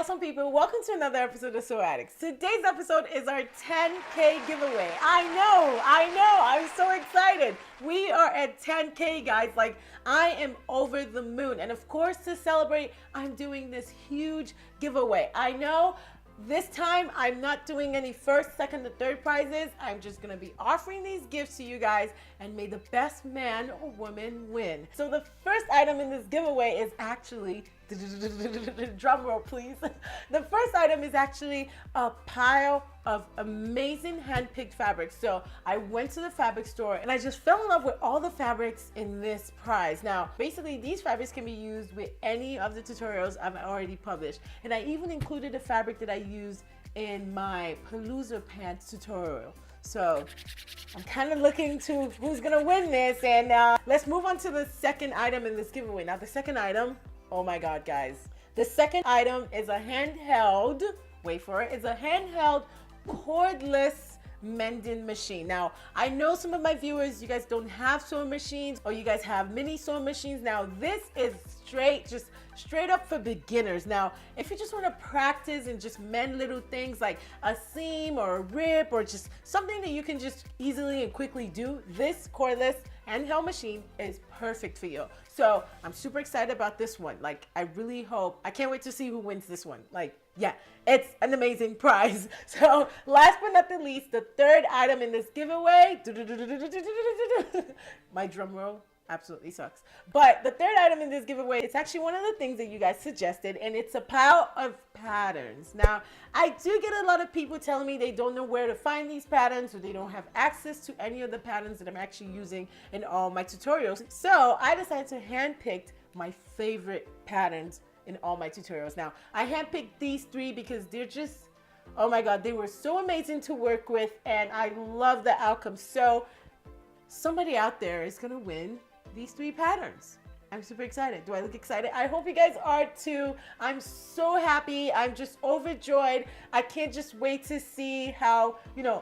awesome people? Welcome to another episode of SewAddicts. Today's episode is our 10K giveaway. I know, I'm so excited. We are at 10K, guys. Like, I am over the moon. And of course, to celebrate, I'm doing this huge giveaway. I know this time I'm not doing any first, second, or third prizes. I'm just gonna be offering these gifts to you guys, and may the best man or woman win. So the first item in this giveaway is actually, drum roll please. The first item is actually a pile of amazing hand-picked fabrics. So I went to the fabric store and I just fell in love with all the fabrics in this prize. Now, basically these fabrics can be used with any of the tutorials I've already published. And I even included a fabric that I used in my Palooza pants tutorial. So I'm kind of looking to who's gonna win this. And let's move on to the second item in this giveaway. Now the second item, oh my God, guys. The second item is a handheld, wait for it, it's a handheld cordless mending machine. Now, I know some of my viewers, you guys don't have sewing machines, or you guys have mini sewing machines. Now, this is straight up for beginners. Now, if you just want to practice and just mend little things like a seam or a rip or just something that you can just easily and quickly do, this cordless handheld machine is perfect for you. So I'm super excited about this one. Like, I really hope, I can't wait to see who wins this one. Like, yeah, it's an amazing prize. So last but not the least, the third item in this giveaway, my drum roll absolutely sucks. But the third item in this giveaway, it's actually one of the things that you guys suggested, and it's a pile of patterns. Now, I do get a lot of people telling me they don't know where to find these patterns, or they don't have access to any of the patterns that I'm actually using in all my tutorials. So I decided to handpick my favorite patterns in all my tutorials. Now, I handpicked these three because they're just, oh my God, they were so amazing to work with, and I love the outcome. So somebody out there is gonna win these three patterns. I'm super excited. Do I look excited? I hope you guys are too. I'm so happy. I'm just overjoyed. I can't just wait to see how,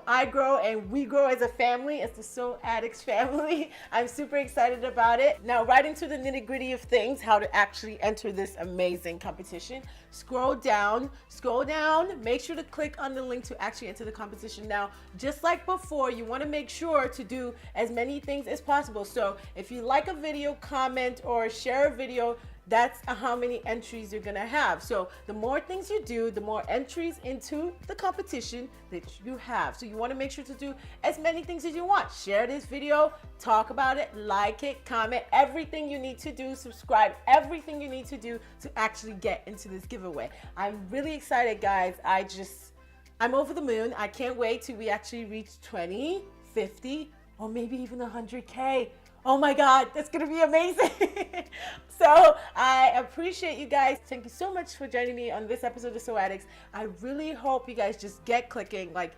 I grow and we grow as a family, as the SewAddicts family. I'm super excited about it. Now, right into the nitty-gritty of things, how to actually enter this amazing competition. Scroll down, make sure to click on the link to actually enter the competition. Now, just like before, you want to make sure to do as many things as possible. So if you like a video, comment or share a video, that's how many entries you're gonna have. So the more things you do, the more entries into the competition that you have. So you want to make sure to do as many things as you want. Share this video, talk about it, like it, comment, everything you need to do, subscribe, everything you need to do to actually get into this giveaway. I'm really excited, guys. I'm over the moon. I can't wait till we actually reach 20, 50, or maybe even 100K. Oh my God, that's gonna be amazing. So I appreciate you guys. Thank you so much for joining me on this episode of SewAddicts. I really hope you guys just get clicking. Like,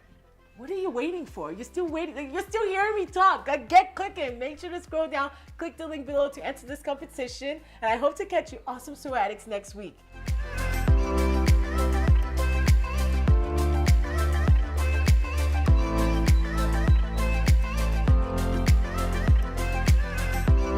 what are you waiting for? You're still waiting. Like, you're still hearing me talk. Like, get clicking. Make sure to scroll down, click the link below to enter this competition. And I hope to catch you awesome SewAddicts next week.